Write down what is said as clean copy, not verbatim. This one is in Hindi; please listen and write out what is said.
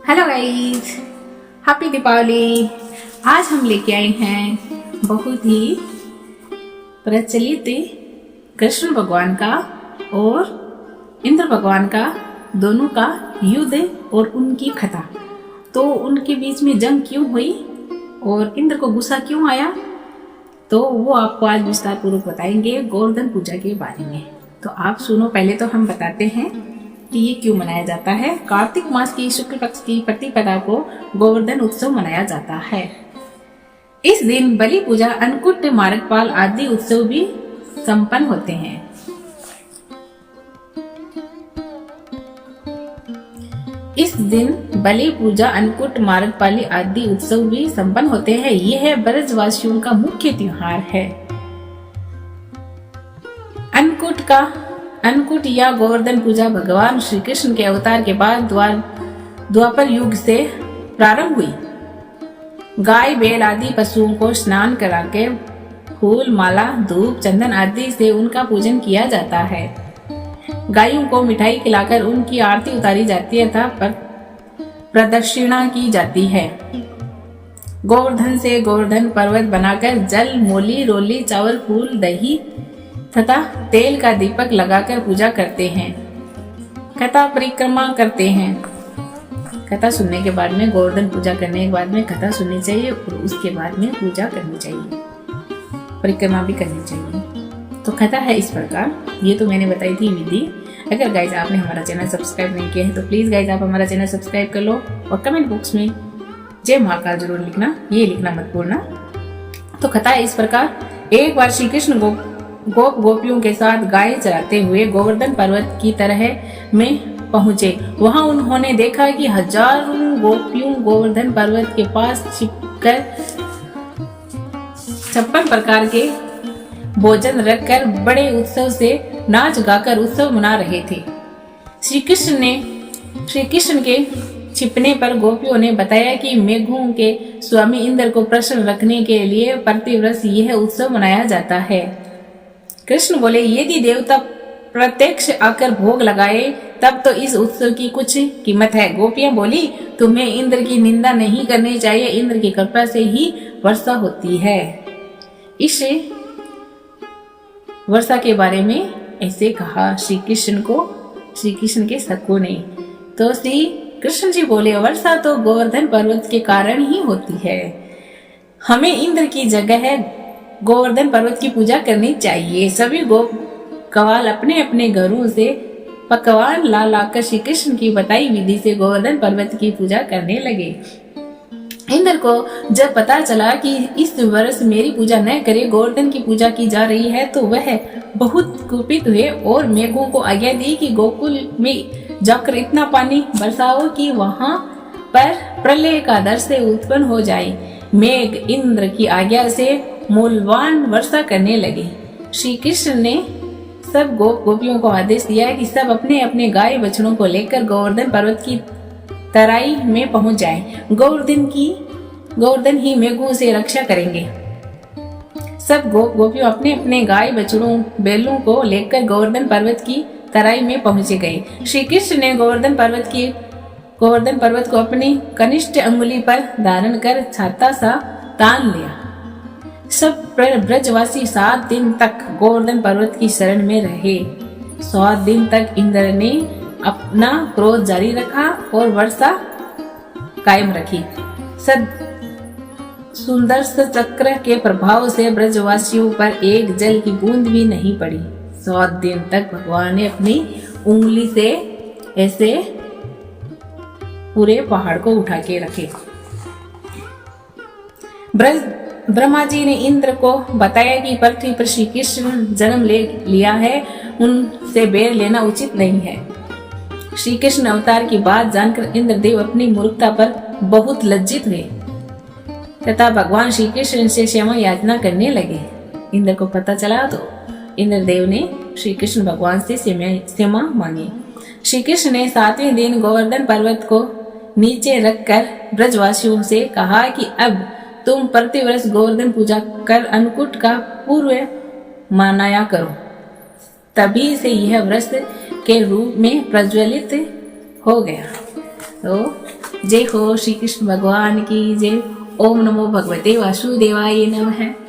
Hello guys, happy Deepawali. आज हम लेके आए हैं बहुत ही प्रचलित कृष्ण भगवान का और इंद्र भगवान का दोनों का युद्ध और उनकी कथा। तो उनके बीच में जंग क्यों हुई और इंद्र को गुस्सा क्यों आया, तो वो आपको आज विस्तार पूर्वक बताएंगे गोवर्धन पूजा के बारे में। तो आप सुनो। पहले तो हम बताते हैं कि ये क्यों मनाया जाता है। कार्तिक मास की शुक्ल पक्ष की प्रतिपदा को गोवर्धन उत्सव मनाया जाता है। इस दिन बलि पूजा, अन्नकूट, मार्गपाल आदि उत्सव भी संपन्न होते हैं। इस दिन बलि पूजा, अन्नकूट, मार्गपाली आदि उत्सव भी संपन्न होते हैं। यह ब्रजवासियों का मुख्य त्योहार है। अन्नकूट या गोवर्धन पूजा भगवान श्री कृष्ण के अवतार के बाद द्वापर युग से प्रारंभ हुई। गाय, बैल आदि पशुओं को स्नान कराके फूल, माला, धूप, चंदन आदि से उनका पूजन किया जाता है। गायों को मिठाई खिलाकर उनकी आरती उतारी जाती है तथा प्रदक्षिणा की जाती है। गोवर्धन से गोवर्धन पर्वत बनाकर जल, मोली, रोली, चावल, फूल, दही तथा तेल का दीपक लगाकर पूजा करते हैं। कथा परिक्रमा करते हैं। कथा सुनने के बाद में, गोवर्धन पूजा करने के बाद में कथा सुननी चाहिए और उसके बाद में पूजा करनी चाहिए, परिक्रमा भी करनी चाहिए। तो कथा है इस प्रकार। ये तो मैंने बताई थी विधि। अगर गाइज आपने हमारा चैनल सब्सक्राइब नहीं किया है तो प्लीज गाइज आप हमारा चैनल सब्सक्राइब कर लो और कमेंट बॉक्स में जय महाकाल जरूर लिखना, ये लिखना मत भूलना। तो कथा है इस प्रकार। एक बार श्री कृष्ण गोपियों के साथ गाय चराते हुए गोवर्धन पर्वत की तरह में पहुंचे। वहां उन्होंने देखा कि हजारों गोपियों गोवर्धन पर्वत के पास छिपकर 56 प्रकार के भोजन रखकर बड़े उत्सव से नाच गाकर उत्सव मना रहे थे। श्री कृष्ण के छिपने पर गोपियों ने बताया कि मेघों के स्वामी इंद्र को प्रसन्न रखने के लिए प्रतिवर्ष यह उत्सव मनाया जाता है। कृष्ण बोले, यदि देवता प्रत्यक्ष आकर भोग लगाए तब तो इस उत्सव की कुछ कीमत है। गोपियां बोली, तुम्हें इंद्र की निंदा नहीं करनी चाहिए, इंद्र की कृपा से ही वर्षा होती है। इस वर्षा के बारे में ऐसे कहा श्री कृष्ण के सखों ने। तो श्री कृष्ण जी बोले, वर्षा तो गोवर्धन पर्वत के कारण ही होती है। हमें इंद्र की जगह गोवर्धन पर्वत की पूजा करनी चाहिए। सभी गोपकवाल अपने अपने घरों से पकवान ला लाकर श्री कृष्ण की बताई विधि से गोवर्धन पर्वत की पूजा करने लगे। इंद्र को जब पता चला कि इस वर्ष मेरी पूजा न करे, गोवर्धन की पूजा की जा रही है, तो वह बहुत कुपित हुए और मेघों को आज्ञा दी कि गोकुल में जाकर इतना पानी बरसाओ कि वहां पर प्रलय का दृश्य उत्पन्न हो जाए। मेघ इंद्र की आज्ञा से मूल्यवान वर्षा करने लगे। श्री कृष्ण ने सब गोपियों को आदेश दिया कि सब अपने अपने गाय बछड़ों को लेकर गोवर्धन पर्वत की तराई में पहुंच जाएं। गोवर्धन ही मेघों से रक्षा करेंगे। सब गोपियों अपने अपने गाय बछड़ों, बैलों को लेकर गोवर्धन पर्वत की तराई में पहुंचे गए। श्री कृष्ण ने गोवर्धन पर्वत को अपनी कनिष्ठ अंगुली पर धारण कर छाता सा तान लिया। सब ब्रजवासी 7 दिन तक गोवर्धन पर्वत की शरण में रहे। 7 दिन तक इंद्र ने अपना क्रोध जारी रखा और वर्षा कायम रखी। सुंदर चक्र के प्रभाव से ब्रजवासियों पर एक जल की बूंद भी नहीं पड़ी। 7 दिन तक भगवान ने अपनी उंगली से ऐसे पूरे पहाड़ को उठा के रखे। ब्रह्मा जी ने इंद्र को बताया कि पृथ्वी पर श्री कृष्ण जन्म ले लिया है, उनसे बैर लेना उचित नहीं है। श्री कृष्ण अवतार की बात जानकर इंद्रदेव अपनी मूर्खता पर बहुत लज्जित हुए तथा भगवान श्री कृष्ण से क्षमा याचना करने लगे। इंद्र को पता चला तो इंद्रदेव ने श्री कृष्ण भगवान से क्षमा मांगी। श्री कृष्ण ने 7वें दिन गोवर्धन पर्वत को नीचे रखकर ब्रजवासियों से कहा कि अब तुम प्रतिवर्ष गोवर्धन पूजा कर अन्नकूट का पूर्व मनाया करो। तभी से यह व्रत के रूप में प्रज्वलित हो गया। तो जय हो श्री कृष्ण भगवान की जय। ओम नमो भगवते वासुदेवाय नमः।